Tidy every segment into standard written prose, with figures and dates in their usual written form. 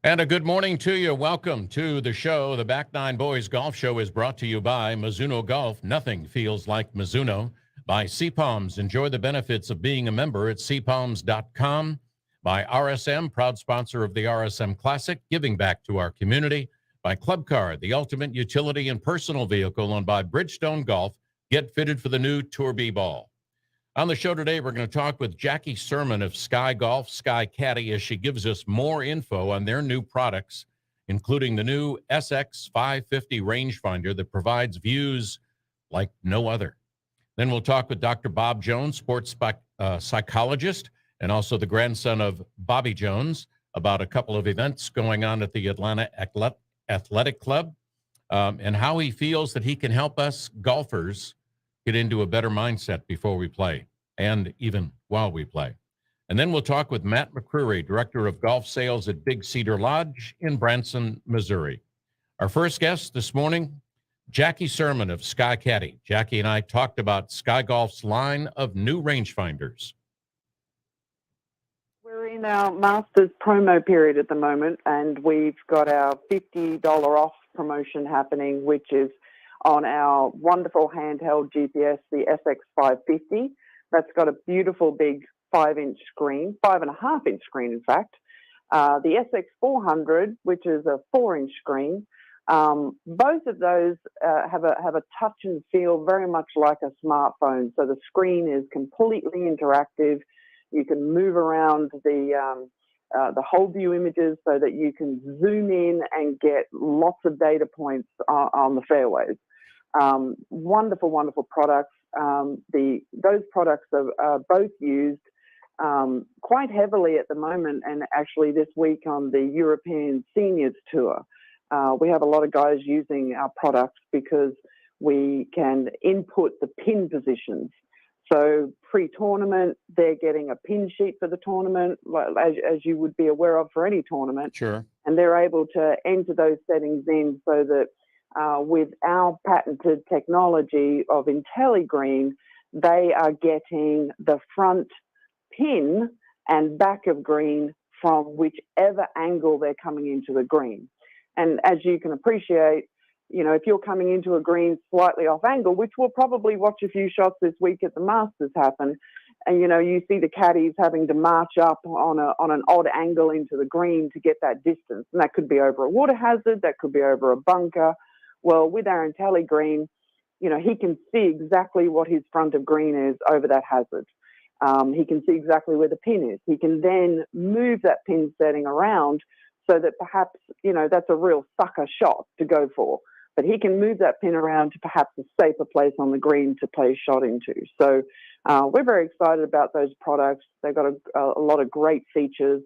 And a good morning to you. Welcome to the show. The Back Nine Boys Golf Show is brought to you by Mizuno Golf. Nothing feels like Mizuno. By CPalms. Enjoy the benefits of being a member at cpalms.com. By RSM, proud sponsor of the RSM Classic, giving back to our community. By Club Card, the ultimate utility and personal vehicle. And by Bridgestone Golf, get fitted for the new Tour B ball. On the show today, we're going to talk with Jackie Sermon of Sky Golf, Sky Caddy, as she gives us more info on their new products, including the new SX 550 rangefinder that provides views like no other. Then we'll talk with Dr. Bob Jones, sports psychologist, and also the grandson of Bobby Jones, about a couple of events going on at the Atlanta Athletic Club, and how he feels that he can help us golfers get into a better mindset before we play and even while we play. And then we'll talk with Matt McCreary, Director of Golf Sales at Big Cedar Lodge in Branson, Missouri. Our first guest this morning, Jackie Sermon of Sky Caddy. Jackie and I talked about Sky Golf's line of new rangefinders. We're in our Masters promo period at the moment, and we've got our $50 off promotion happening, which is on our wonderful handheld GPS, the SX550. That's got a beautiful big 5-inch screen, 5.5-inch screen, in fact. The SX400, which is a 4-inch screen. Both of those have a touch and feel very much like a smartphone. So the screen is completely interactive. You can move around the whole view images so that you can zoom in and get lots of data points on the fairways. Wonderful, wonderful products. Those products are both used quite heavily at the moment, and actually this week on the European Seniors Tour. We have a lot of guys using our products because we can input the pin positions. So pre-tournament, they're getting a pin sheet for the tournament, as you would be aware of for any tournament. Sure. And they're able to enter those settings in so that with our patented technology of Intelligreen, they are getting the front pin and back of green from whichever angle they're coming into the green. And as you can appreciate, if you're coming into a green slightly off angle, which we'll probably watch a few shots this week at the Masters happen, and you see the caddies having to march up on an odd angle into the green to get that distance. And that could be over a water hazard, that could be over a bunker. Well, with our Intelligreen, he can see exactly what his front of green is over that hazard. He can see exactly where the pin is. He can then move that pin setting around so that perhaps, that's a real sucker shot to go for. But he can move that pin around to perhaps a safer place on the green to play a shot into. So we're very excited about those products. They've got a lot of great features.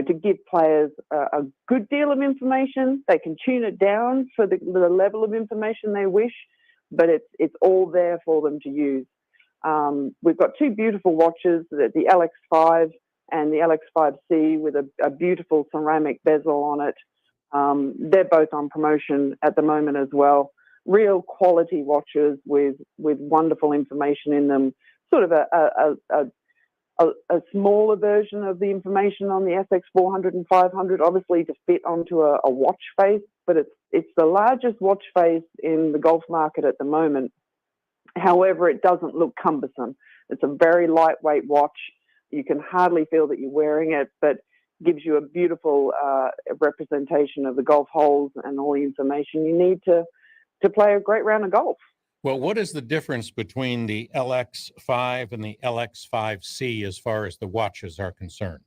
To give players a good deal of information. They can tune it down for the level of information they wish, but it's all there for them to use. We've got two beautiful watches, the LX5 and the LX5C with a beautiful ceramic bezel on it. They're both on promotion at the moment as well. Real quality watches with wonderful information in them, sort of a smaller version of the information on the SX400 and 500, obviously to fit onto a watch face, but it's the largest watch face in the golf market at the moment. However, it doesn't look cumbersome. It's a very lightweight watch. You can hardly feel that you're wearing it, but gives you a beautiful representation of the golf holes and all the information you need to play a great round of golf. Well, what is the difference between the LX5 and the LX5C as far as the watches are concerned?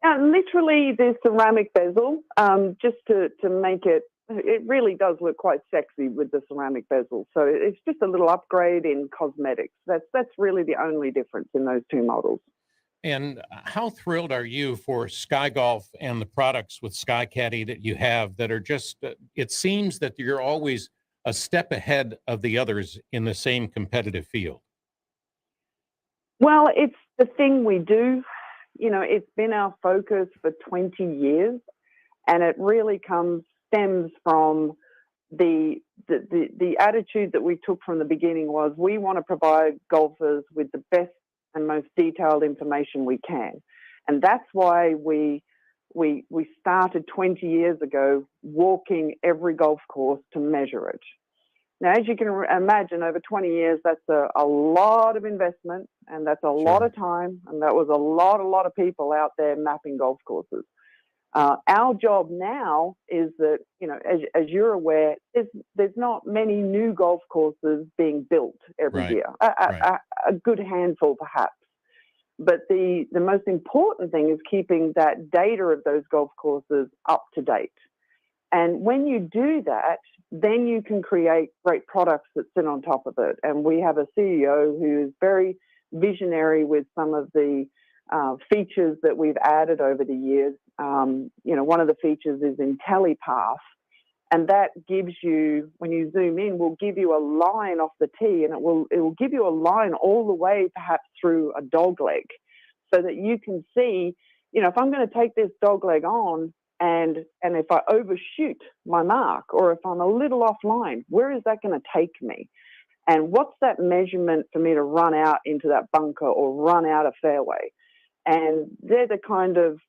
Literally the ceramic bezel, just to make it really does look quite sexy with the ceramic bezel. So it's just a little upgrade in cosmetics. That's really the only difference in those two models. And how thrilled are you for Sky Golf and the products with Sky Caddy that you have that are just, it seems that you're always a step ahead of the others in the same competitive field? Well, it's the thing we do. It's been our focus for 20 years, and it really stems from the attitude that we took from the beginning was we want to provide golfers with the best and most detailed information we can. And that's why we we started 20 years ago walking every golf course to measure it. Now, as you can imagine, over 20 years, that's a lot of investment, and that's a lot of time, and that was a lot of people out there mapping golf courses. Our job now is that, as you're aware, there's not many new golf courses being built every year, a good handful perhaps. But the most important thing is keeping that data of those golf courses up to date. And when you do that, then you can create great products that sit on top of it. And we have a CEO who's very visionary with some of the features that we've added over the years. One of the features is IntelliPath, and that gives you, when you zoom in, will give you a line off the tee, and it will give you a line all the way perhaps through a dog leg, so that you can see, if I'm going to take this dog leg on, and if I overshoot my mark, or if I'm a little offline, where is that going to take me? And what's that measurement for me to run out into that bunker or run out a fairway? And they're the kind of,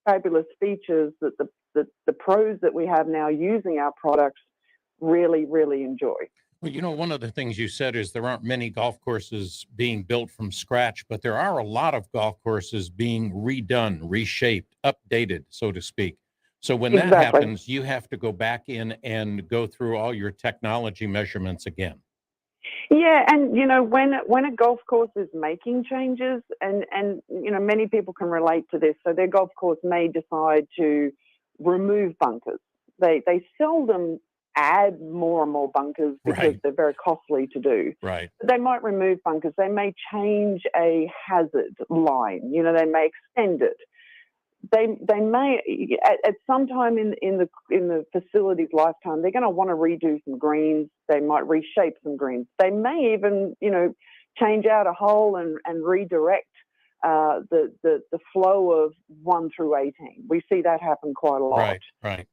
fabulous features that the pros that we have now using our products really, really enjoy. Well, one of the things you said is there aren't many golf courses being built from scratch, but there are a lot of golf courses being redone, reshaped, updated, so to speak. So when that happens, you have to go back in and go through all your technology measurements again. Yeah, and when a golf course is making changes, and many people can relate to this. So their golf course may decide to remove bunkers. They seldom add more and more bunkers because they're very costly to do. Right. But they might remove bunkers. They may change a hazard line. They may extend it. They may at some time in the facility's lifetime, they're going to want to redo some greens. They might reshape some greens. They may even change out a hole and redirect the flow of 1 through 18. We see that happen quite a lot. Right.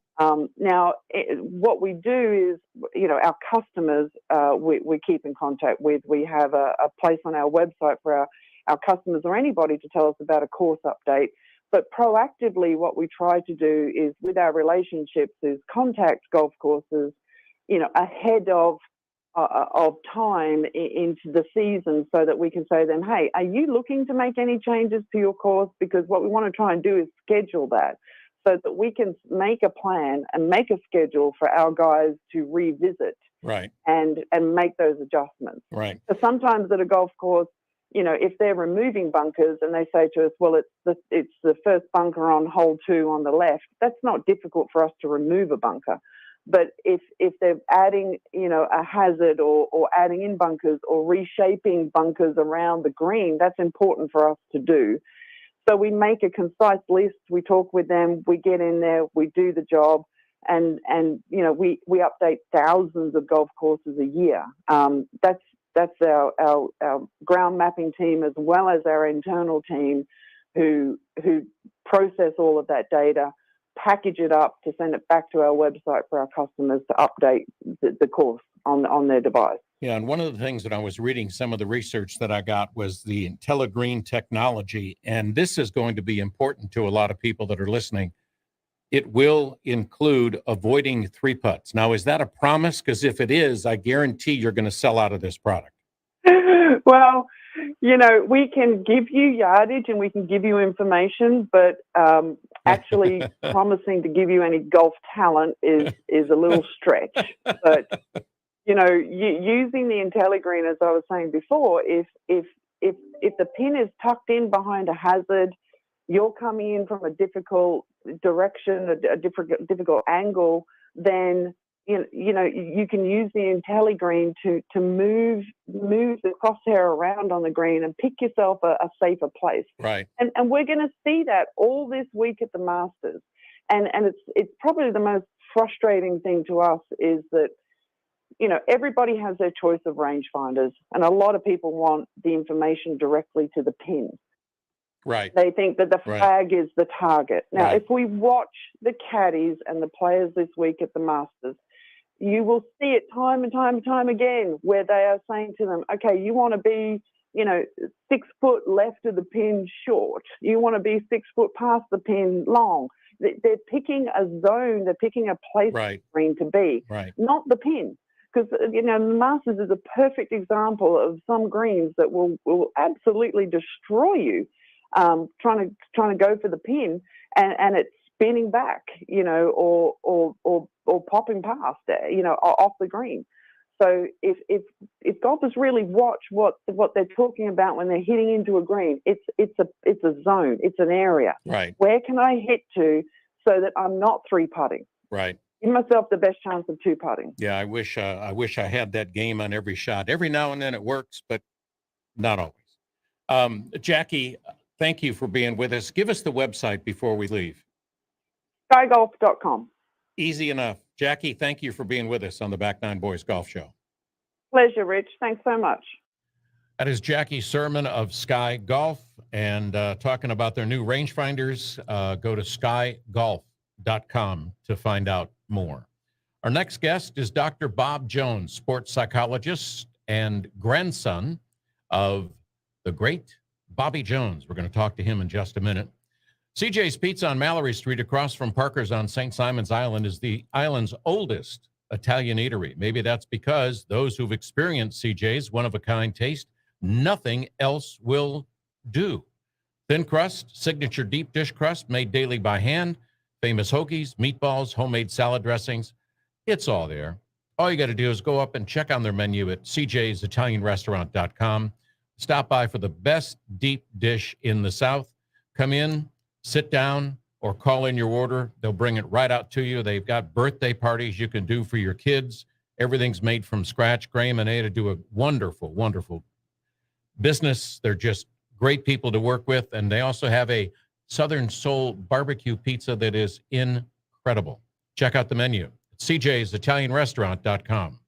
Now, what we do is, our customers we keep in contact with. We have a place on our website for our customers or anybody to tell us about a course update. But proactively, what we try to do is, with our relationships, is contact golf courses, ahead of time into the season, so that we can say to them, hey, are you looking to make any changes to your course? Because what we want to try and do is schedule that, so that we can make a plan and make a schedule for our guys to revisit and make those adjustments. Right. So sometimes at a golf course, if they're removing bunkers and they say to us, well, it's the first bunker on hole 2 on the left, that's not difficult for us to remove a bunker. But if they're adding, a hazard or adding in bunkers or reshaping bunkers around the green, that's important for us to do. So we make a concise list, we talk with them, we get in there, we do the job, and we update thousands of golf courses a year. That's our ground mapping team, as well as our internal team who process all of that data, package it up to send it back to our website for our customers to update the course on their device. Yeah, and one of the things that I was reading, some of the research that I got, was the Intelligreen Technology, and this is going to be important to a lot of people that are listening. It will include avoiding 3-putts. Now, is that a promise? Because if it is, I guarantee you're going to sell out of this product. Well, we can give you yardage and we can give you information, but actually promising to give you any golf talent is a little stretch. But using the Intelligreen, as I was saying before, if the pin is tucked in behind a hazard, you're coming in from a difficult direction, a difficult angle, then you can use the Intelligreen to move the crosshair around on the green and pick yourself a safer place. Right. And we're going to see that all this week at the Masters. And it's probably the most frustrating thing to us is that, everybody has their choice of rangefinders, and a lot of people want the information directly to the pin. Right. They think that the flag is the target. Now, if we watch the caddies and the players this week at the Masters, you will see it time and time and time again where they are saying to them, okay, you want to be, 6 foot left of the pin short. You want to be 6 foot past the pin long. They're picking a zone. They're picking a place Right. for the green to be, Right. not the pin. Because the Masters is a perfect example of some greens that will absolutely destroy you, trying to go for the pin, and it's spinning back, or popping past it, off the green. So if golfers really watch what they're talking about when they're hitting into a green, it's a zone, it's an area. Right. Where can I hit to so that I'm not three putting? Right. Give myself the best chance of two putting. Yeah, I wish I had that game on every shot. Every now and then it works, but not always. Jackie, thank you for being with us. Give us the website before we leave. skygolf.com. Easy enough. Jackie, thank you for being with us on the Back Nine Boys Golf Show. Pleasure, Rich. Thanks so much. That is Jackie Sermon of Sky Golf, and talking about their new rangefinders. Go to skygolf.com to find out more. Our next guest is Dr. Bob Jones, sports psychologist and grandson of the great Bobby Jones. We're going to talk to him in just a minute. CJ's Pizza on Mallory Street across from Parker's on St. Simon's Island is the island's oldest Italian eatery. Maybe that's because those who've experienced CJ's one-of-a-kind taste, nothing else will do. Thin crust, signature deep dish crust made daily by hand, famous hoagies, meatballs, homemade salad dressings. It's all there. All you got to do is go up and check on their menu at cjsitalianrestaurant.com. Stop by for the best deep dish in the South. Come in, sit down, or call in your order. They'll bring it right out to you. They've got birthday parties you can do for your kids. Everything's made from scratch. Graham and Ada do a wonderful, wonderful business. They're just great people to work with. And they also have a Southern Soul barbecue pizza that is incredible. Check out the menu at cjsitalianrestaurant.com.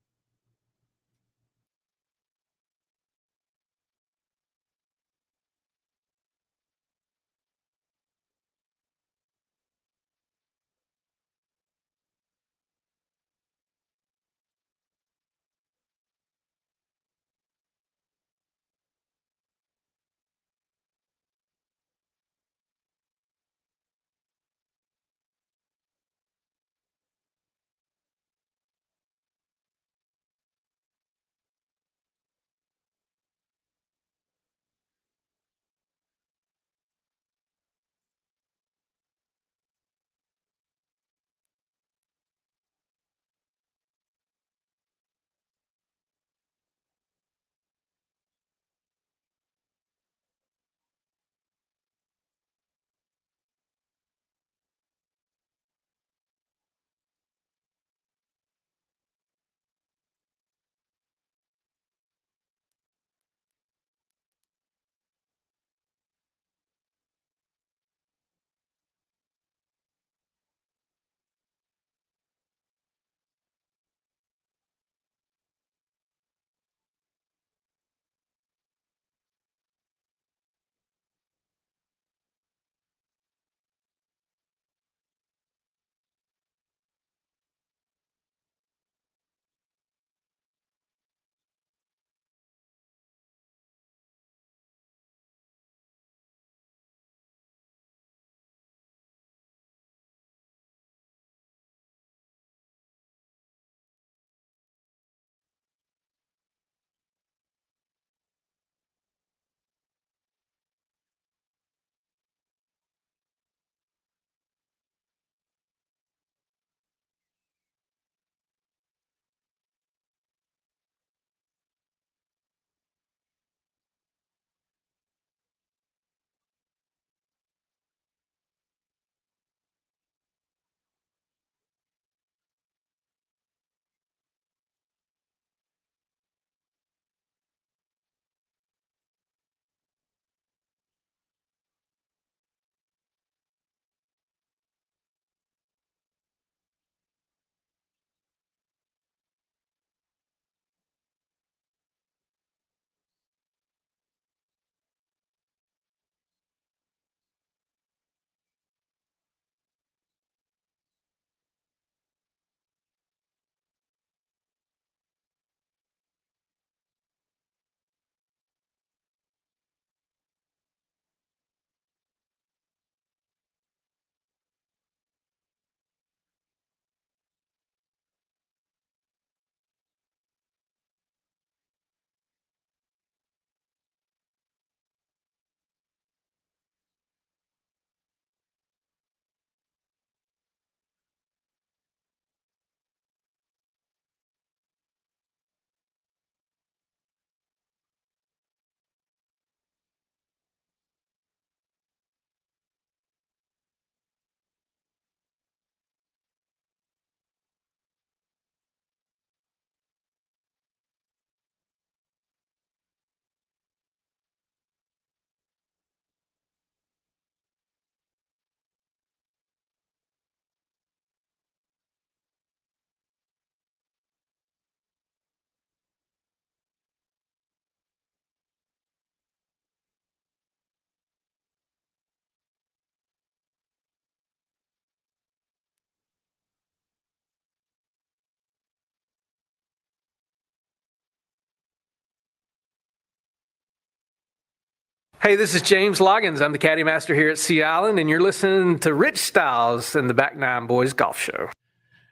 Hey, this is James Loggins. I'm the caddy master here at Sea Island, and you're listening to Rich Styles and the Back Nine Boys Golf Show.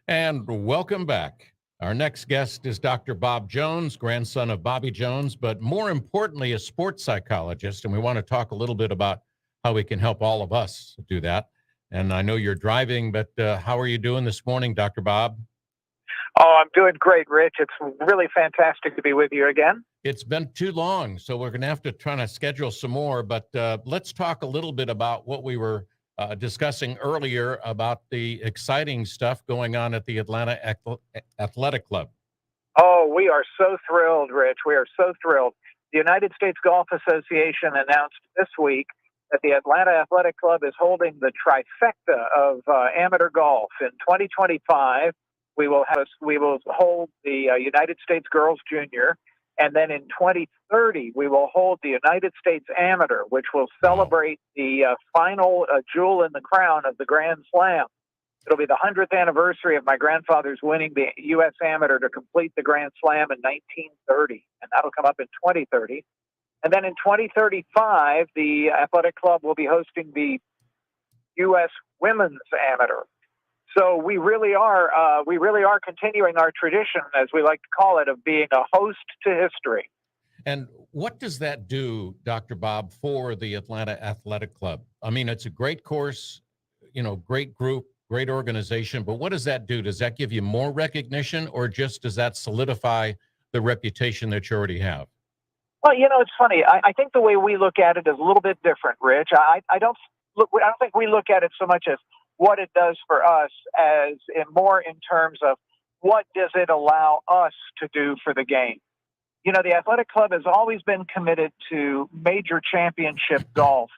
And welcome back. Our next guest is Dr. Bob Jones, grandson of Bobby Jones, but more importantly, a sports psychologist. And we want to talk a little bit about how we can help all of us do that. And I know you're driving, but how are you doing this morning, Dr. Bob? Oh, I'm doing great, Rich. It's really fantastic to be with you again. It's been too long, so we're going to have to try to schedule some more. But let's talk a little bit about what we were discussing earlier about the exciting stuff going on at the Atlanta Athletic Club. Oh, we are so thrilled, Rich. We are so thrilled. The United States Golf Association announced this week that the Atlanta Athletic Club is holding the trifecta of amateur golf. In 2025, we will hold the United States Girls Junior, and then in 2030, we will hold the United States Amateur, which will celebrate the final jewel in the crown of the Grand Slam. It'll be the 100th anniversary of my grandfather's winning the U.S. Amateur to complete the Grand Slam in 1930, and that'll come up in 2030. And then in 2035, the Athletic Club will be hosting the U.S. Women's Amateur. So we really are continuing our tradition, as we like to call it, of being a host to history. And what does that do, Dr. Bob, for the Atlanta Athletic Club? I mean, it's a great course, great group, great organization, but what does that do? Does that give you more recognition, or just does that solidify the reputation that you already have? Well, it's funny. I think the way we look at it is a little bit different, Rich. I don't think we look at it so much as what it does for us, as more in terms of what does it allow us to do for the game. The Athletic Club has always been committed to major championship golf,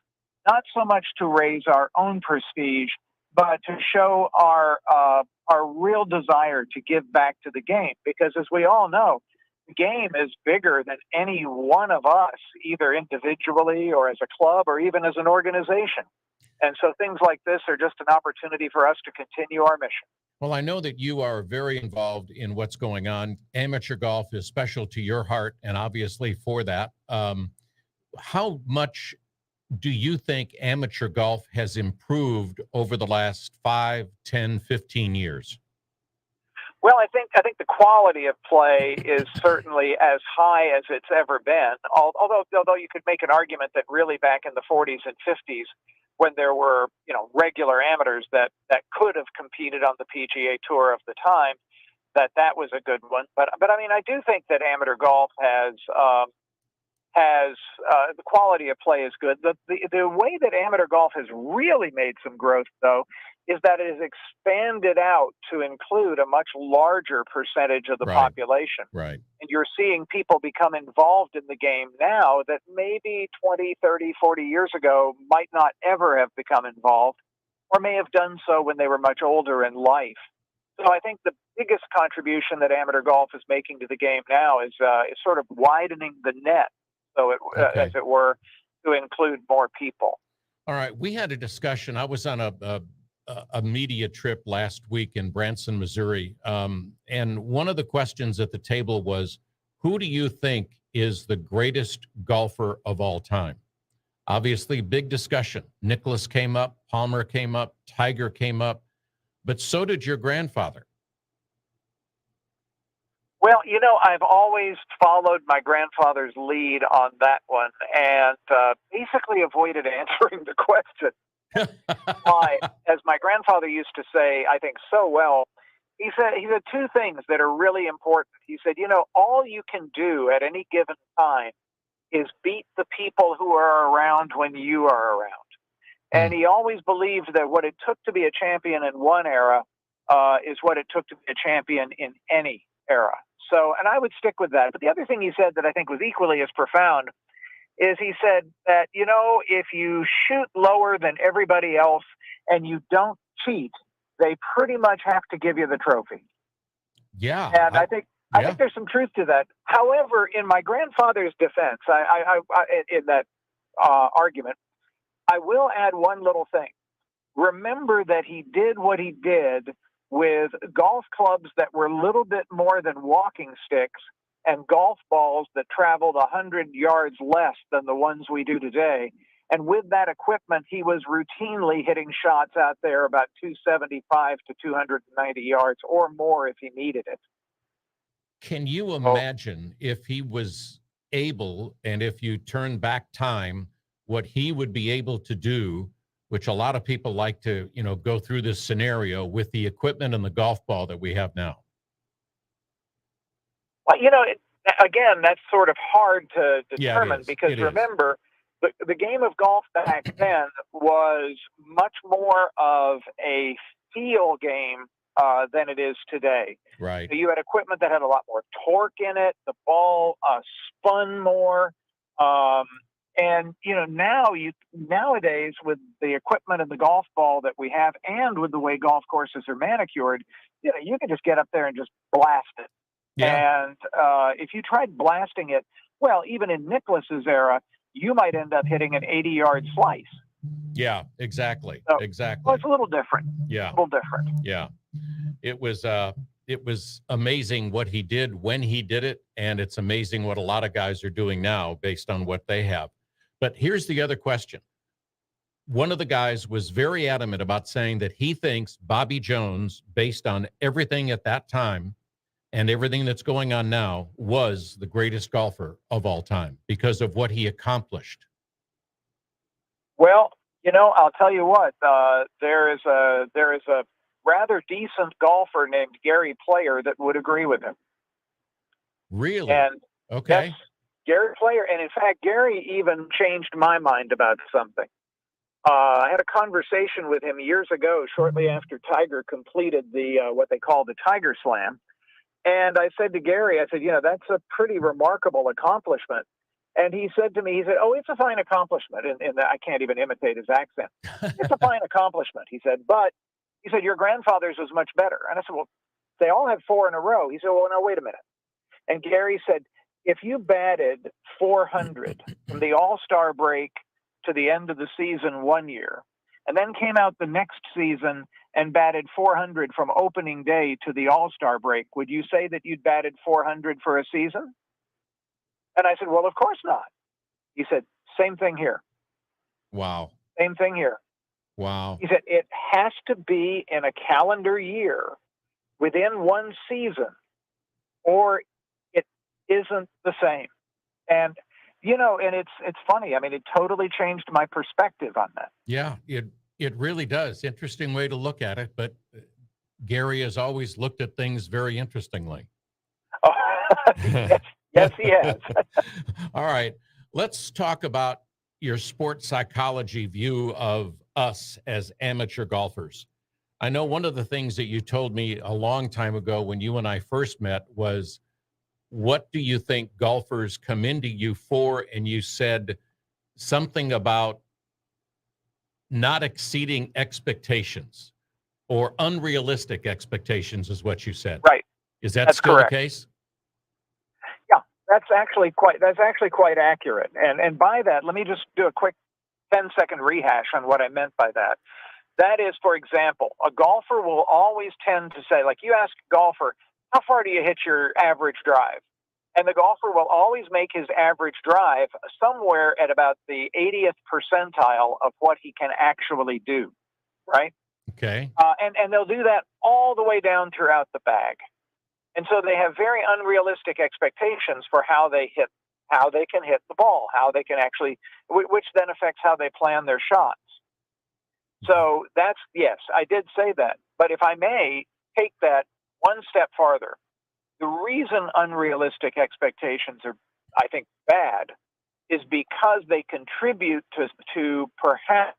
not so much to raise our own prestige, but to show our real desire to give back to the game. Because as we all know, the game is bigger than any one of us, either individually or as a club or even as an organization. And so things like this are just an opportunity for us to continue our mission. Well, I know that you are very involved in what's going on. Amateur golf is special to your heart, and obviously for that. How much do you think amateur golf has improved over the last 5, 10, 15 years? Well, I think the quality of play is certainly as high as it's ever been. Although you could make an argument that really back in the 40s and 50s, when there were regular amateurs that could have competed on the PGA Tour of the time, that was a good one. But I mean, I do think that amateur golf has the quality of play is good. The way that amateur golf has really made some growth, though, is that it has expanded out to include a much larger percentage of the population. Right. And you're seeing people become involved in the game now that maybe 20, 30, 40 years ago might not ever have become involved, or may have done so when they were much older in life. So I think the biggest contribution that amateur golf is making to the game now is sort of widening the net, so as it were, to include more people. All right. We had a discussion. I was on a media trip last week in Branson, Missouri. And one of the questions at the table was, who do you think is the greatest golfer of all time? Obviously, big discussion. Nicklaus came up, Palmer came up, Tiger came up, but so did your grandfather. Well, I've always followed my grandfather's lead on that one, and basically avoided answering the question. As my grandfather used to say, I think so well, he said two things that are really important. He said, all you can do at any given time is beat the people who are around when you are around. And he always believed that what it took to be a champion in one era is what it took to be a champion in any era. So, and I would stick with that. But the other thing he said that I think was equally as profound is he said that, if you shoot lower than everybody else and you don't cheat, they pretty much have to give you the trophy. Yeah. And I think there's some truth to that. However, in my grandfather's defense, I in that argument, I will add one little thing. Remember that he did what he did with golf clubs that were a little bit more than walking sticks and golf balls that traveled 100 yards less than the ones we do today. And with that equipment, he was routinely hitting shots out there about 275 to 290 yards or more if he needed it. Can you imagine if he was able, and if you turn back time, what he would be able to do, which a lot of people like to, go through this scenario with the equipment and the golf ball that we have now? Well, again, that's sort of hard to determine because remember, the game of golf back then was much more of a feel game than it is today. Right. So you had equipment that had a lot more torque in it. The ball spun more. And nowadays with the equipment and the golf ball that we have, and with the way golf courses are manicured, you can just get up there and just blast it. Yeah. And if you tried blasting it, well, even in Nicklaus's era, you might end up hitting an 80-yard slice. Yeah, exactly. So, exactly. Well, it's a little different. Yeah. A little different. Yeah. It was amazing what he did when he did it, and it's amazing what a lot of guys are doing now based on what they have. But here's the other question. One of the guys was very adamant about saying that he thinks Bobby Jones, based on everything at that time and everything that's going on now, was the greatest golfer of all time because of what he accomplished. Well, I'll tell you what, there is a rather decent golfer named Gary Player that would agree with him. Really? And okay. Yes, Gary Player. And in fact, Gary even changed my mind about something. I had a conversation with him years ago, shortly after Tiger completed what they call the Tiger Slam. And I said to Gary, that's a pretty remarkable accomplishment. And he said to me, oh, it's a fine accomplishment. And I can't even imitate his accent. It's a fine accomplishment. He said, but he said, your grandfather's was much better. And I said, well, they all had 4 in a row. He said, well, no, wait a minute. And Gary said, if you batted 400 from the All-Star break to the end of the season one year, and then came out the next season and batted 400 from opening day to the All-Star break, would you say that you'd batted 400 for a season? And I said, well, of course not. He said, same thing here. Wow. Same thing here. Wow. He said, it has to be in a calendar year within one season, or it isn't the same. And, and it's funny. I mean, it totally changed my perspective on that. Yeah, it really does. Interesting way to look at it. But Gary has always looked at things very interestingly. Oh, yes, he has. All right. Let's talk about your sports psychology view of us as amateur golfers. I know one of the things that you told me a long time ago when you and I first met was, what do you think golfers come into you for? And you said something about not exceeding expectations or unrealistic expectations is what you said. Right. Is that That's still correct. the case? Yeah, that's actually quite accurate. And by that, let me just do a quick 10-second rehash on what I meant by that. That is, for example, a golfer will always tend to say, like you ask a golfer, how far do you hit your average drive? And the golfer will always make his average drive somewhere at about the 80th percentile of what he can actually do, right? Okay. And they'll do that all the way down throughout the bag. And so they have very unrealistic expectations for how they can hit the ball, how they can actually, which then affects how they plan their shots. So that's, yes, I did say that. But if I may take that one step farther, the reason unrealistic expectations are, I think, bad is because they contribute to perhaps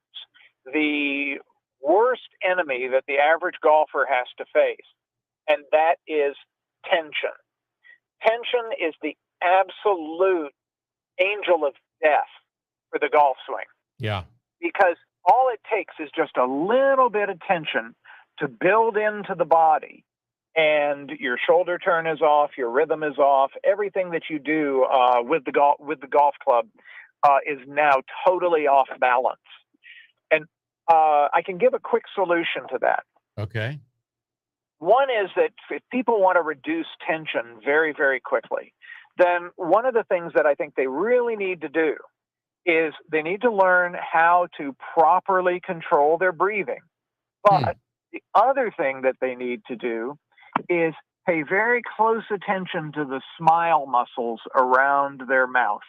the worst enemy that the average golfer has to face, and that is tension. Tension is the absolute angel of death for the golf swing. Yeah. Because all it takes is just a little bit of tension to build into the body, and your shoulder turn is off, your rhythm is off, everything that you do with the golf club is now totally off balance. And I can give a quick solution to that. Okay. One is that if people want to reduce tension very, very quickly, then one of the things that I think they really need to do is they need to learn how to properly control their breathing. Hmm. But the other thing that they need to do is pay very close attention to the smile muscles around their mouth,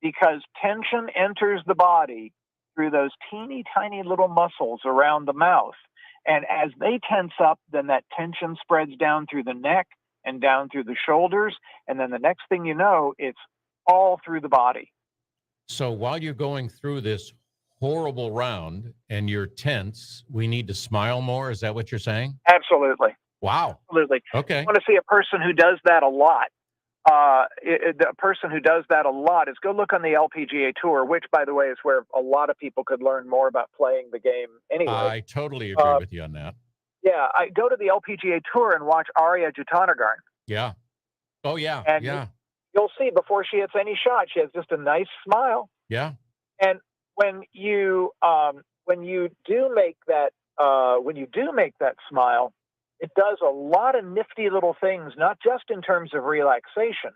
because tension enters the body through those teeny tiny little muscles around the mouth. And as they tense up, then that tension spreads down through the neck and down through the shoulders. And then the next thing you know, it's all through the body. So while you're going through this horrible round and you're tense, we need to smile more. Is that what you're saying? Absolutely. Wow. Absolutely. Okay. I want to see a person who does that a lot. A person who does that a lot is go look on the LPGA Tour, which, by the way, is where a lot of people could learn more about playing the game anyway. I totally agree with you on that. Yeah, I go to the LPGA Tour and watch Arya Jutanugarn. Yeah. Oh, yeah. And yeah. You'll see before she hits any shot, she has just a nice smile. Yeah. And when you do make that smile, it does a lot of nifty little things, not just in terms of relaxation,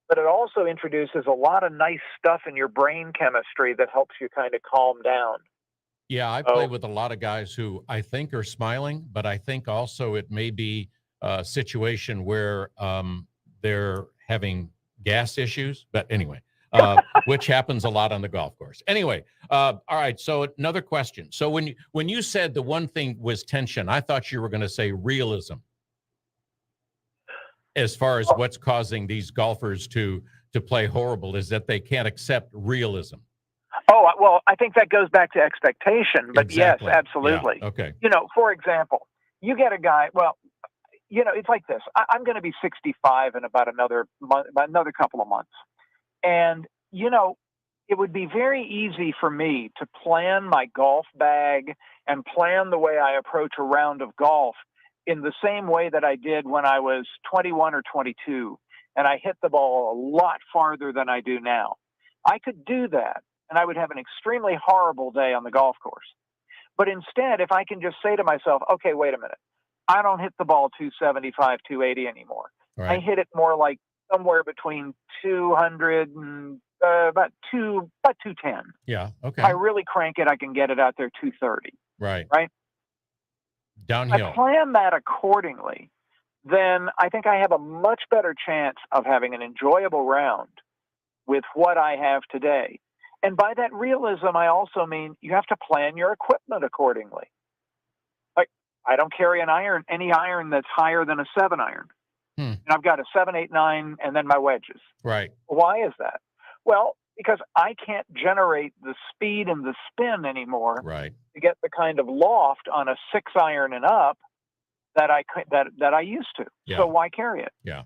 but it also introduces a lot of nice stuff in your brain chemistry that helps you kind of calm down. Yeah, I play with a lot of guys who I think are smiling, but I think also it may be a situation where they're having gas issues. But anyway, which happens a lot on the golf course. Anyway, all right. So another question. So when you said the one thing was tension, I thought you were going to say realism, as far as what's causing these golfers to play horrible, is that they can't accept realism. Oh, well, I think that goes back to expectation, but Exactly. yes, absolutely. Yeah. Okay. For example, you get a guy, it's like this. I'm going to be 65 in about another couple of months. And, it would be very easy for me to plan my golf bag and plan the way I approach a round of golf in the same way that I did when I was 21 or 22. And I hit the ball a lot farther than I do now. I could do that, and I would have an extremely horrible day on the golf course. But instead, if I can just say to myself, okay, wait a minute, I don't hit the ball 275, 280 anymore. Right. I hit it more like somewhere between 200 and about 210. Yeah. Okay. If I really crank it, I can get it out there 230. Right. Right. Downhill. I plan that accordingly, then I think I have a much better chance of having an enjoyable round with what I have today. And by that realism, I also mean you have to plan your equipment accordingly. Like, I don't carry any iron that's higher than a 7-iron. And I've got a 7, 8, 9, and then my wedges. Right. Why is that? Well, because I can't generate the speed and the spin anymore Right. to get the kind of loft on a 6-iron and up that I used to. Yeah. So why carry it? Yeah.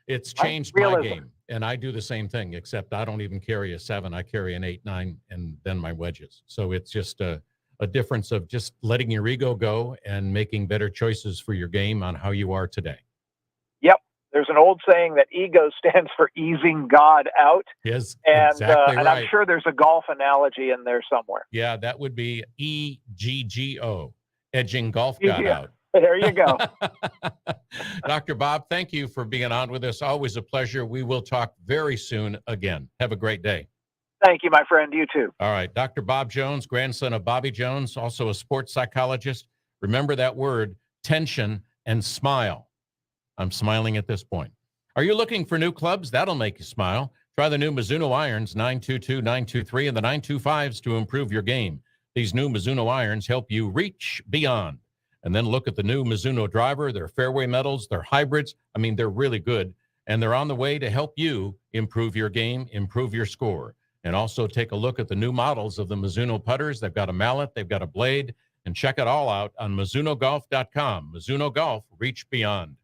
It's changed my game. And I do the same thing, except I don't even carry a 7. I carry an 8, 9, and then my wedges. So it's just a difference of just letting your ego go and making better choices for your game on how you are today. Yep. There's an old saying that ego stands for easing God out. Yes, and, exactly and right. I'm sure there's a golf analogy in there somewhere. Yeah, that would be EGGO, edging golf God out. There you go. Dr. Bob, thank you for being on with us. Always a pleasure. We will talk very soon again. Have a great day. Thank you, my friend. You too. All right. Dr. Bob Jones, grandson of Bobby Jones, also a sports psychologist. Remember that word, tension and smile. I'm smiling at this point. Are you looking for new clubs? That'll make you smile. Try the new Mizuno Irons 922, 923, and the 925s to improve your game. These new Mizuno Irons help you reach beyond. And then look at the new Mizuno driver, their fairway metals, their hybrids. I mean, they're really good. And they're on the way to help you improve your game, improve your score. And also take a look at the new models of the Mizuno putters. They've got a mallet, they've got a blade, and check it all out on MizunoGolf.com. Mizuno Golf, reach beyond.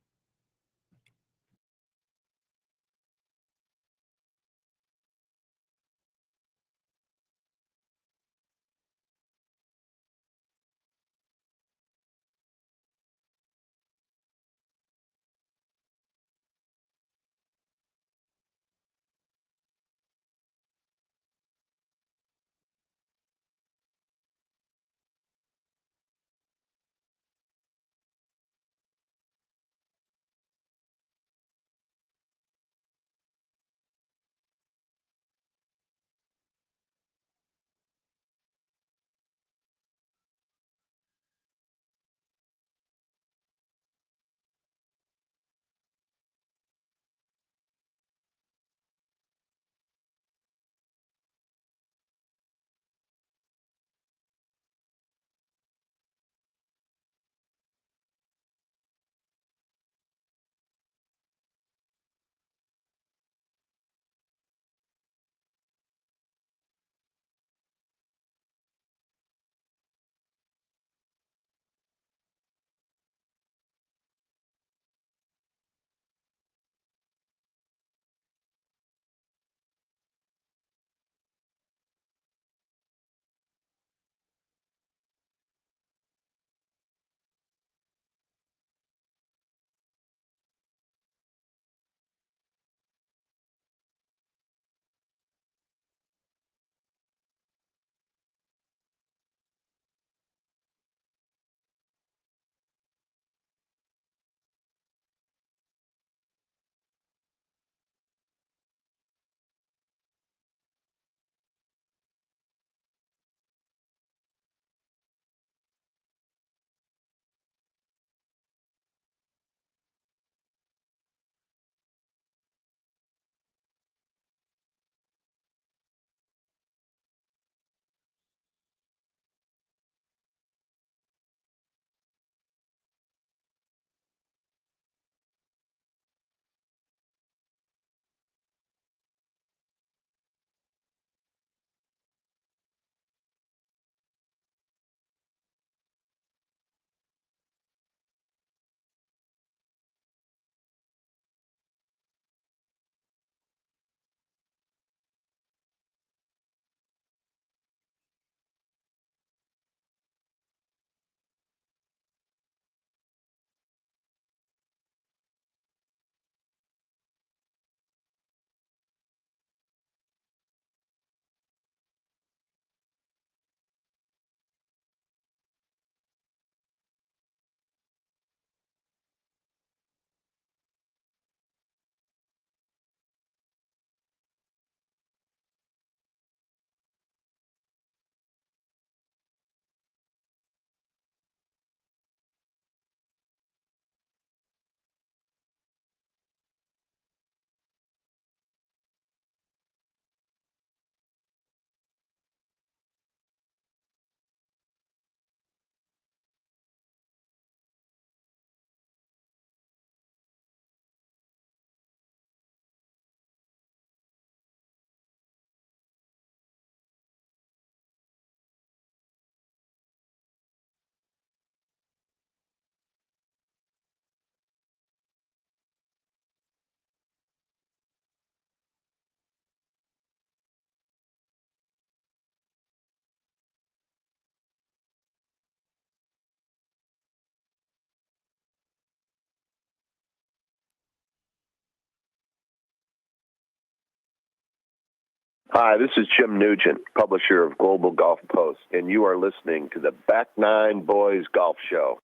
Hi, this is Jim Nugent, publisher of Global Golf Post, and you are listening to the Back Nine Boys Golf Show.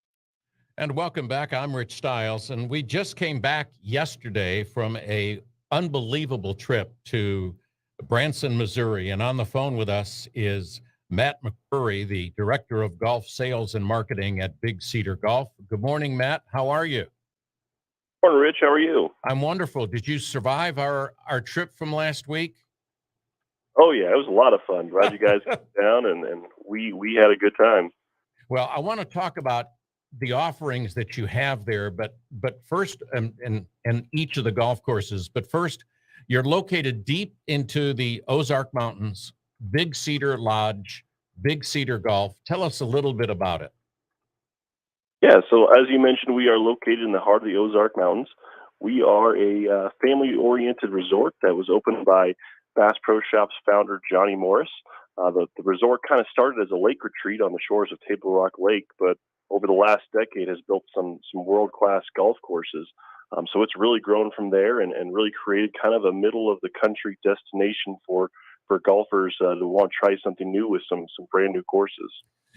And welcome back. I'm Rich Stiles, and we just came back yesterday from a unbelievable trip to Branson, Missouri. And on the phone with us is Matt McCurry, the Director of Golf Sales and Marketing at Big Cedar Golf. Good morning, Matt. How are you? Morning, Rich. How are you? I'm wonderful. Did you survive our trip from last week? Oh, yeah. It was a lot of fun. Glad you guys came down, and we had a good time. Well, I want to talk about the offerings that you have there, but first, and each of the golf courses. But first, you're located deep into the Ozark Mountains, Big Cedar Lodge, Big Cedar Golf. Tell us a little bit about it. Yeah, so as you mentioned, we are located in the heart of the Ozark Mountains. We are a family-oriented resort that was opened by Bass Pro Shops founder Johnny Morris. The resort kind of started as a lake retreat on the shores of Table Rock Lake, but over the last decade has built some world-class golf courses. So it's really grown from there and really created kind of a middle-of-the-country destination for golfers to want to try something new with some brand new courses.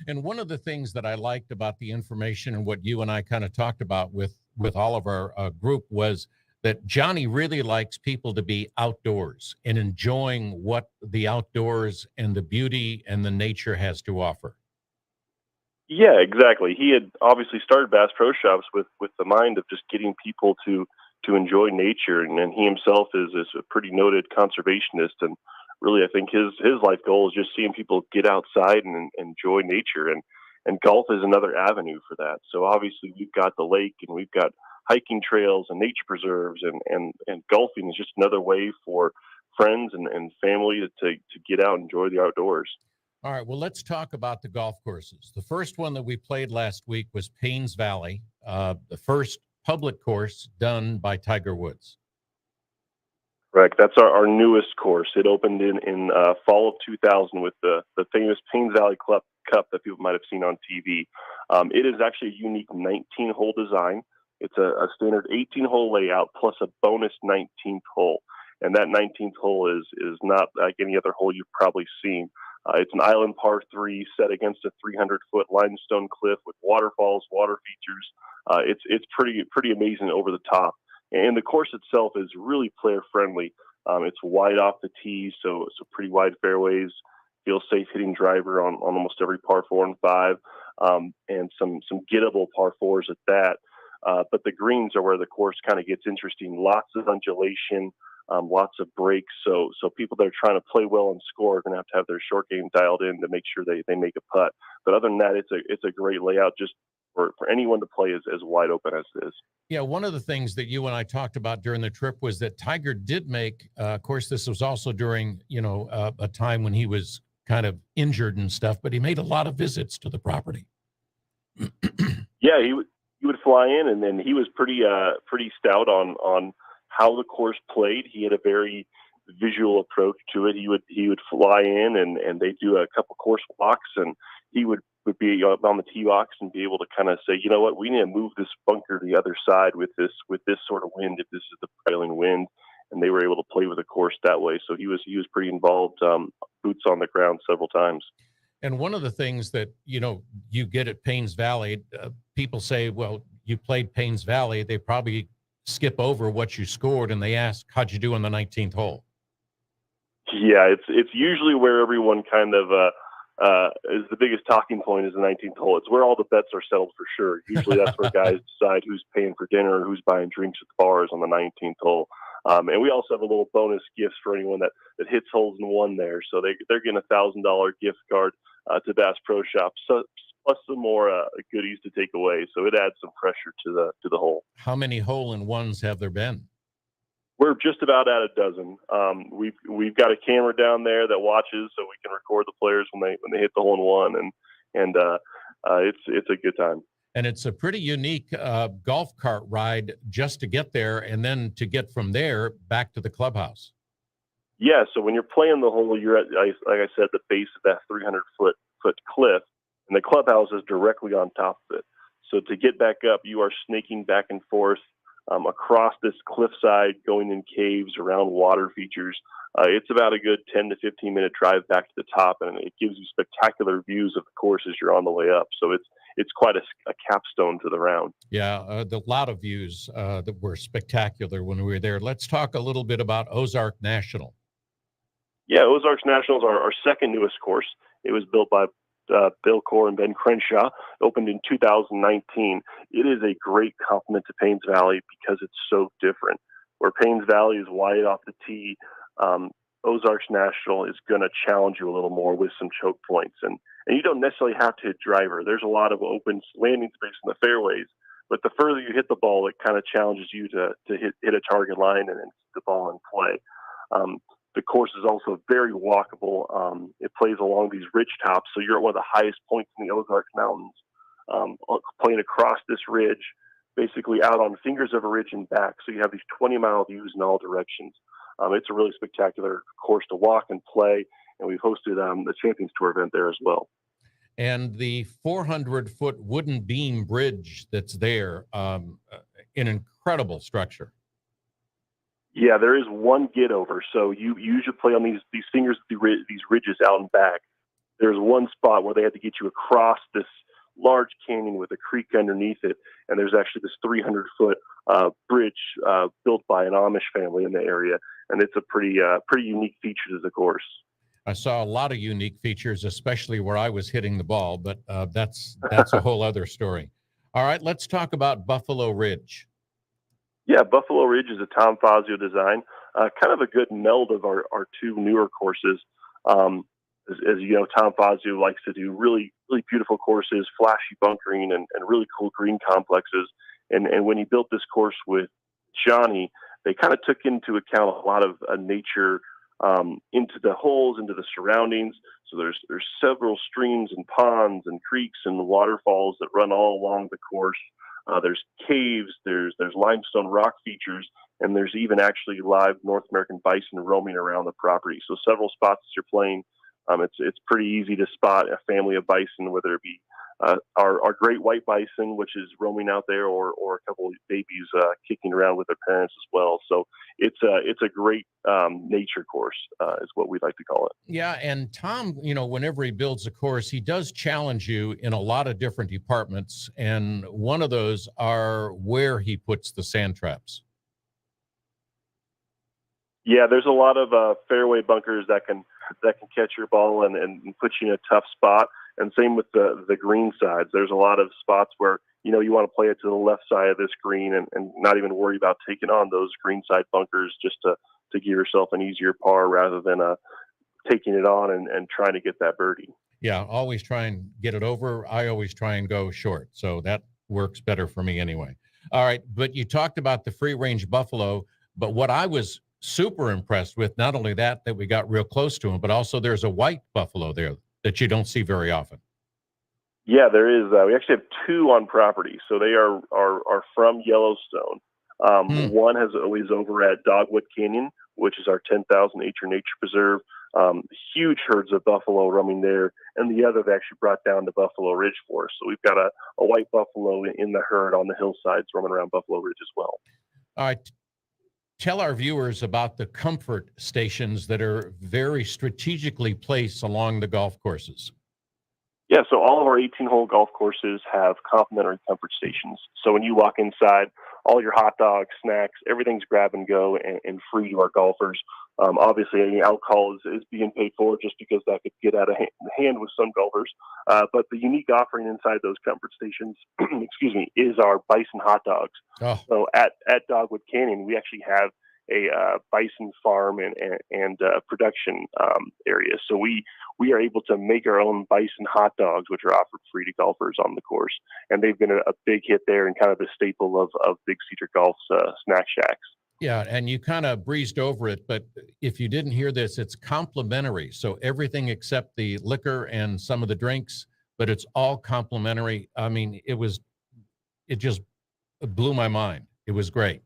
And one of the things that I liked about the information and what you and I kind of talked about with all of our group was that Johnny really likes people to be outdoors and enjoying what the outdoors and the beauty and the nature has to offer. Yeah, exactly. He had obviously started Bass Pro Shops with the mind of just getting people to enjoy nature, and he himself is a pretty noted conservationist, and really I think his life goal is just seeing people get outside and enjoy nature, and golf is another avenue for that. So obviously we've got the lake and we've got hiking trails and nature preserves, and golfing is just another way for friends and family to get out and enjoy the outdoors. All right, well, let's talk about the golf courses. The first one that we played last week was Paynes Valley, the first public course done by Tiger Woods. Correct. That's our newest course. It opened in fall of 2000 with the famous Paynes Valley Cup that people might have seen on TV. It is actually a unique 19-hole design. It's a standard 18-hole layout plus a bonus 19th hole. And that 19th hole is not like any other hole you've probably seen. It's an island par 3 set against a 300-foot limestone cliff with waterfalls, water features. It's pretty amazing over the top. And the course itself is really player friendly. It's wide off the tee, so pretty wide fairways. Feel safe hitting driver on almost every par 4 and 5, and some gettable par 4s at that. But the greens are where the course kind of gets interesting. Lots of undulation, lots of breaks. So people that are trying to play well and score are going to have their short game dialed in to make sure they make a putt. But other than that, it's a great layout just for anyone to play as wide open as it is. Yeah, one of the things that you and I talked about during the trip was that Tiger did make, of course, this was also during, a time when he was kind of injured and stuff, but he made a lot of visits to the property. Yeah, he would fly in, and then he was pretty stout on how the course played. He had a very visual approach to it. He would fly in, and they do a couple course walks, and he would be on the tee box and be able to kind of say, you know what, we need to move this bunker to the other side with this sort of wind if this is the prevailing wind. And they were able to play with the course that way. So he was pretty involved, boots on the ground several times. And one of the things that, you get at Paynes Valley, people say, well, you played Paynes Valley. They probably skip over what you scored and they ask, how'd you do on the 19th hole? Yeah, it's usually where everyone kind of is the biggest talking point is the 19th hole. It's where all the bets are settled for sure. Usually that's where guys decide who's paying for dinner or who's buying drinks at the bars on the 19th hole. And we also have a little bonus gift for anyone that hits holes in one there. So they're getting a $1,000 gift card to Bass Pro Shops, so, plus some more goodies to take away. So it adds some pressure to the hole. How many hole-in-ones have there been? We're just about at a dozen. We've got a camera down there that watches, so we can record the players when they hit the hole-in-one, and it's a good time. And it's a pretty unique golf cart ride just to get there and then to get from there back to the clubhouse. Yeah, so when you're playing the hole, you're at, like I said, the base of that 300-foot cliff, and the clubhouse is directly on top of it. So to get back up, you are snaking back and forth across this cliffside, going in caves, around water features. It's about a good 10 to 15-minute drive back to the top, and it gives you spectacular views of the course as you're on the way up. So it's quite a capstone to the round. Yeah, a lot of views that were spectacular when we were there. Let's talk a little bit about Ozark National. Yeah, Ozarks National is our second newest course. It was built by Bill Core and Ben Crenshaw, opened in 2019. It is a great complement to Paynes Valley because it's so different. Where Paynes Valley is wide off the tee, Ozarks National is going to challenge you a little more with some choke points. And you don't necessarily have to hit driver. There's a lot of open landing space in the fairways, but the further you hit the ball, it kind of challenges you to hit a target line and then keep the ball in play. The course is also very walkable. It plays along these ridge tops, so you're at one of the highest points in the Ozarks Mountains, playing across this ridge, basically out on fingers of a ridge and back. So you have these 20-mile views in all directions. It's a really spectacular course to walk and play, and we've hosted the Champions Tour event there as well. And the 400-foot wooden beam bridge that's there, an incredible structure. Yeah, there is one get over. So you usually play on these fingers, these ridges out and back. There's one spot where they had to get you across this large canyon with a creek underneath it, and there's actually this 300-foot bridge built by an Amish family in the area, and it's a pretty unique feature to the course. I saw a lot of unique features, especially where I was hitting the ball, but that's a whole other story. All right, let's talk about Buffalo Ridge. Yeah, Buffalo Ridge is a Tom Fazio design, kind of a good meld of our two newer courses. As you know, Tom Fazio likes to do really, really beautiful courses, flashy bunkering, and really cool green complexes. And when he built this course with Johnny, they kind of took into account a lot of nature into the holes, into the surroundings. So there's several streams and ponds and creeks and waterfalls that run all along the course. There's caves, there's limestone rock features, and there's even actually live North American bison roaming around the property. So several spots that you're playing, it's pretty easy to spot a family of bison, whether it be our great white bison, which is roaming out there, or a couple of babies kicking around with their parents as well. So it's a great nature course, is what we'd like to call it. Yeah, and Tom, whenever he builds a course, he does challenge you in a lot of different departments, and one of those are where he puts the sand traps. Yeah, there's a lot of fairway bunkers that can catch your ball and put you in a tough spot. And same with the green sides. There's a lot of spots where you want to play it to the left side of this green and not even worry about taking on those green side bunkers, just to give yourself an easier par rather than taking it on and trying to get that birdie. Yeah, always try and get it over. I always try and go short, so that works better for me anyway. All right, but you talked about the free range buffalo, but what I was super impressed with, not only that we got real close to him, but also there's a white buffalo there that you don't see very often. Yeah, there is. We actually have two on property. So they are from Yellowstone. One is over at Dogwood Canyon, which is our 10,000 acre nature preserve. Huge herds of buffalo roaming there. And the other they actually brought down to Buffalo Ridge for us. So we've got a white buffalo in the herd on the hillsides roaming around Buffalo Ridge as well. All right. Tell our viewers about the comfort stations that are very strategically placed along the golf courses. Yeah, so all of our 18-hole golf courses have complimentary comfort stations. So when you walk inside, all your hot dogs, snacks, everything's grab and go and free to our golfers. Obviously, any alcohol is being paid for just because that could get out of hand with some golfers. But the unique offering inside those comfort stations, is our Bison Hot Dogs. Oh. So at Dogwood Canyon, we actually have a bison farm and production area. So we are able to make our own bison hot dogs, which are offered free to golfers on the course. And they've been a big hit there and kind of the staple of Big Cedar Golf's snack shacks. Yeah, and you kind of breezed over it, but if you didn't hear this, it's complimentary. So everything except the liquor and some of the drinks, but it's all complimentary. I mean, it just blew my mind. It was great.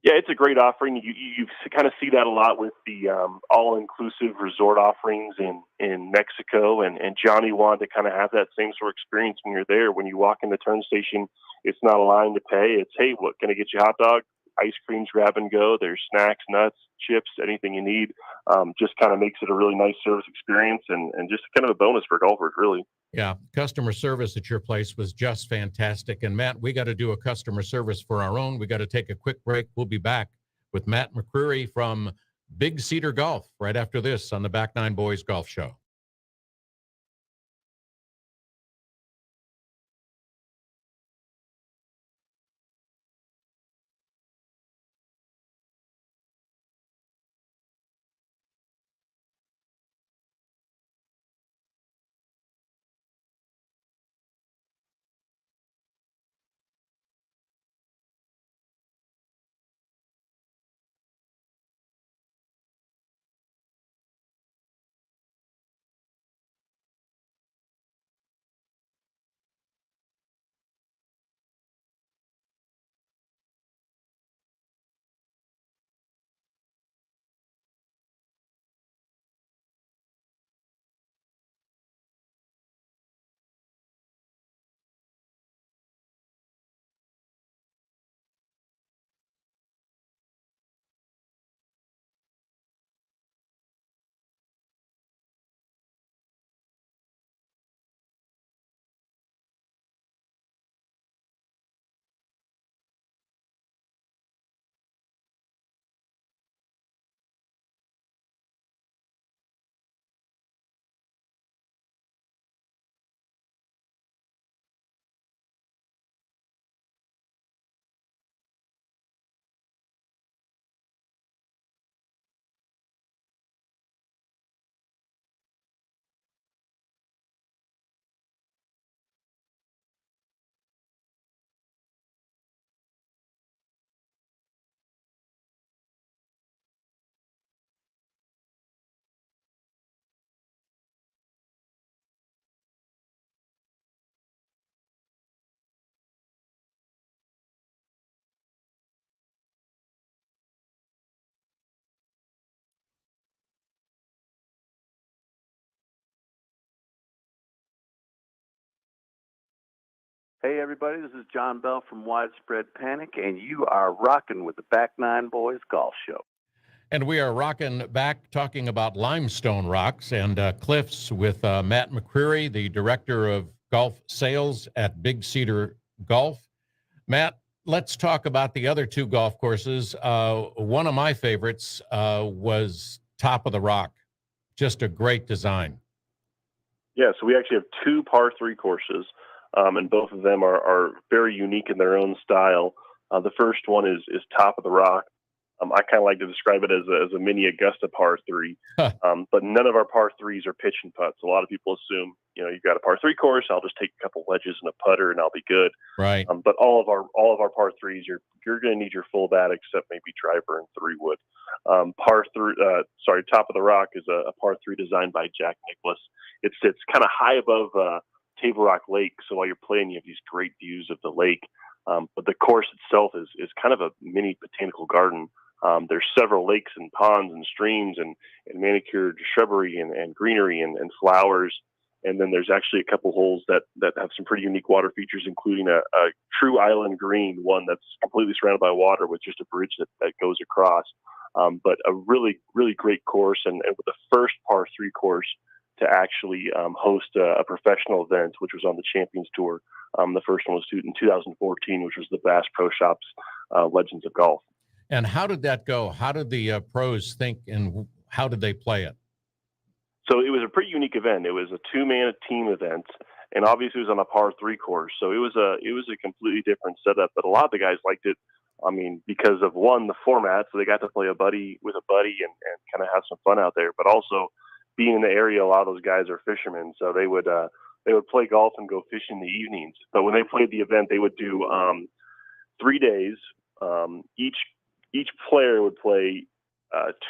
Yeah, it's a great offering. You kind of see that a lot with the all-inclusive resort offerings in Mexico, and Johnny wanted to kind of have that same sort of experience when you're there. When you walk in the turn station, it's not a line to pay. It's, hey, what, can I get you a hot dog? ice creams grab and go. There's snacks, nuts, chips, anything you need. Just kind of makes it a really nice service experience and just kind of a bonus for golfers, really. Yeah, customer service at your place was just fantastic. And Matt, we got to do a customer service for our own. We got to take a quick break. We'll be back with Matt McCreary from Big Cedar Golf right after this on the Back Nine Boys Golf Show. Hey, everybody, this is John Bell from Widespread Panic, and you are rocking with the Back Nine Boys Golf Show. And we are rocking back talking about limestone rocks and cliffs with Matt McCreary, the director of golf sales at Big Cedar Golf. Matt, let's talk about the other two golf courses. One of my favorites was Top of the Rock. Just a great design. Yeah, so we actually have two par 3 courses, and both of them are very unique in their own style. The first one is Top of the Rock. I kind of like to describe it as a mini Augusta par 3, but none of our par 3s are pitch and putts. A lot of people assume, you've got a par 3 course, I'll just take a couple wedges and a putter and I'll be good. Right. But all of our par 3s, you're going to need your full bat except maybe driver and 3 wood. Top of the Rock is a par 3 designed by Jack Nicklaus. It sits kind of high above Table Rock Lake, so while you're playing, you have these great views of the lake. But the course itself is kind of a mini botanical garden. There's several lakes and ponds and streams and manicured shrubbery and greenery and flowers. And then there's actually a couple holes that have some pretty unique water features, including a true island green, one that's completely surrounded by water with just a bridge that goes across. But a really, really great course. And with the first par 3 course to actually host a professional event, which was on the Champions Tour. The first one was in 2014, which was the Bass Pro Shops Legends of Golf. And how did that go? How did the pros think, and how did they play it? So it was a pretty unique event. It was a 2-man team event, and obviously it was on a par 3 course. So it was a completely different setup. But a lot of the guys liked it. I mean, because of one, the format, so they got to play with a buddy and kind of have some fun out there. But also being in the area, a lot of those guys are fishermen, so they would play golf and go fishing in the evenings. But when they played the event, they would do 3 days. Each player would play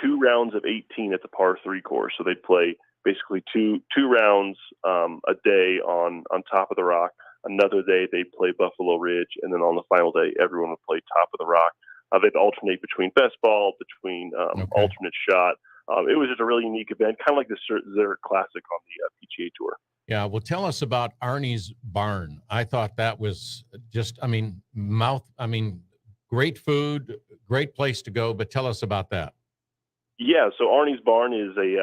2 rounds of 18 at the par 3 course. So they'd play basically two rounds a day on Top of the Rock. Another day they'd play Buffalo Ridge, and then on the final day, everyone would play Top of the Rock. They'd alternate between best ball, between alternate shot. It was just a really unique event, kind of like the Zurich Classic on the PGA Tour. Yeah, well, tell us about Arnie's barn. I thought that was just, great food, great place to go. But tell us about that. Yeah, so Arnie's Barn is a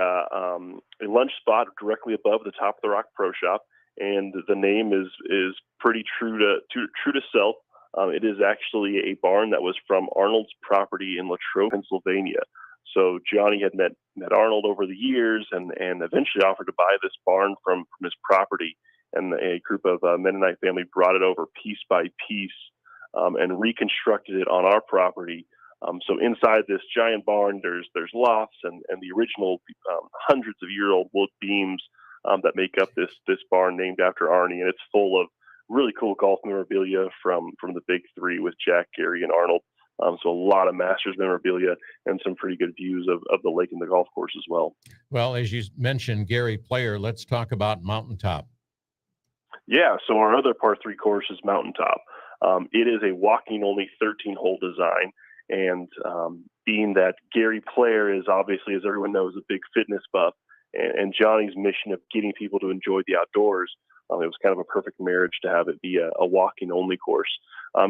lunch spot directly above the Top of the Rock Pro Shop, and the name is pretty true to self. It is actually a barn that was from Arnold's property in Latrobe, Pennsylvania. So Johnny had met Arnold over the years, and eventually offered to buy this barn from his property. And a group of Mennonite family brought it over piece by piece and reconstructed it on our property. So inside this giant barn, there's lofts and the original hundreds of year old wood beams that make up this barn named after Arnie, and it's full of really cool golf memorabilia from the big three with Jack, Gary, and Arnold. So a lot of Masters memorabilia and some pretty good views of the lake and the golf course as well. Well, as you mentioned, Gary Player, let's talk about Mountaintop. Yeah, so our other par 3 course is Mountaintop. It is a walking-only 13-hole design, and being that Gary Player is obviously, as everyone knows, a big fitness buff, and Johnny's mission of getting people to enjoy the outdoors, it was kind of a perfect marriage to have it be a walking-only course.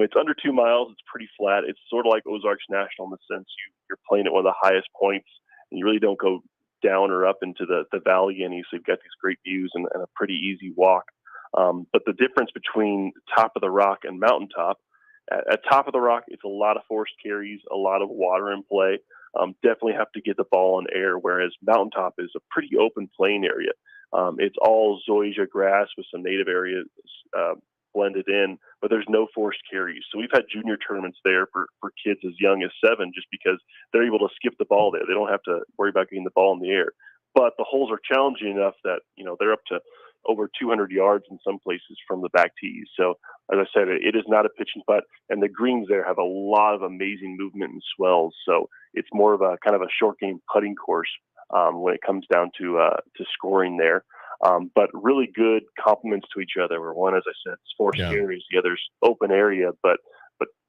It's under 2 miles. It's pretty flat. It's sort of like Ozarks National in the sense you're playing at one of the highest points, and you really don't go down or up into the valley any, so you've got these great views and a pretty easy walk. But the difference between Top of the Rock and Mountaintop, at Top of the Rock, it's a lot of forced carries, a lot of water in play. Definitely have to get the ball in air, whereas Mountaintop is a pretty open plain area. It's all zoysia grass with some native areas blended in, but there's no forced carries. So we've had junior tournaments there for kids as young as 7 just because they're able to skip the ball there. They don't have to worry about getting the ball in the air. But the holes are challenging enough that, they're up to over 200 yards in some places from the back tees. So, as I said, it is not a pitch and putt, and the greens there have a lot of amazing movement and swells. So it's more of a kind of a short game putting course when it comes down to scoring there. But really good complements to each other. Where one, as I said, is forced carries, the other's open area, but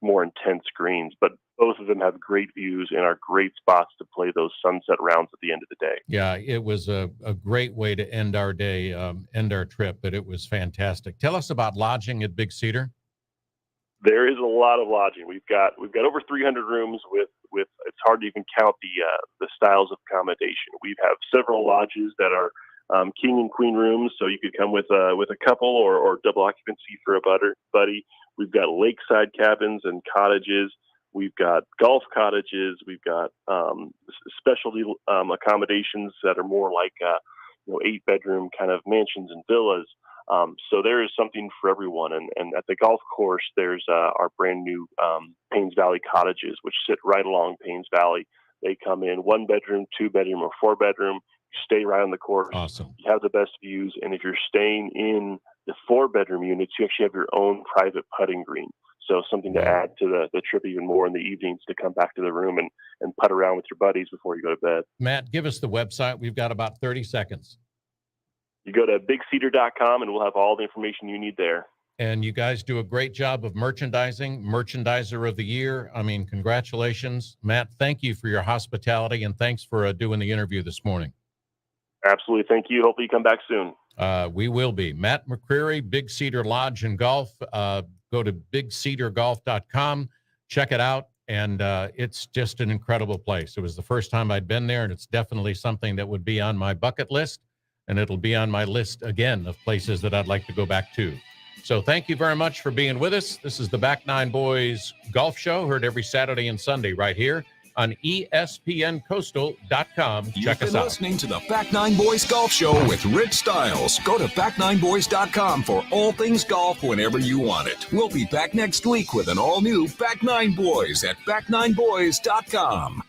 more intense greens. But both of them have great views and are great spots to play those sunset rounds at the end of the day. Yeah, it was a great way to end our day, end our trip, but it was fantastic. Tell us about lodging at Big Cedar. There is a lot of lodging. We've got over 300 rooms with it's hard to even count the styles of accommodation. We have several lodges that are king and queen rooms, so you could come with a couple or double occupancy for a buddy. We've got lakeside cabins and cottages. We've got golf cottages. We've got specialty accommodations that are more like 8-bedroom kind of mansions and villas. So there is something for everyone. And at the golf course, there's our brand new Paynes Valley cottages, which sit right along Paynes Valley. They come in 1-bedroom, 2-bedroom, or 4-bedroom. You stay right on the course. Awesome. You have the best views. And if you're staying in the 4-bedroom units, you actually have your own private putting green. So something to add to the trip even more in the evenings, to come back to the room and putt around with your buddies before you go to bed. Matt, give us the website. We've got about 30 seconds. You go to bigcedar.com and we'll have all the information you need there. And you guys do a great job of merchandising, Merchandiser of the Year. I mean, congratulations. Matt, thank you for your hospitality, and thanks for doing the interview this morning. Absolutely. Thank you. Hopefully you come back soon. We will be. Matt McCreary, Big Cedar Lodge and Golf. Go to bigcedargolf.com. Check it out. And it's just an incredible place. It was the first time I'd been there, and it's definitely something that would be on my bucket list. And it'll be on my list again of places that I'd like to go back to. So thank you very much for being with us. This is the Back Nine Boys Golf Show, heard every Saturday and Sunday right here on ESPNCoastal.com. Check us out. You've been listening to the Back Nine Boys Golf Show with Rich Stiles. Go to back9boys.com for all things golf whenever you want it. We'll be back next week with an all-new Back Nine Boys at back9boys.com.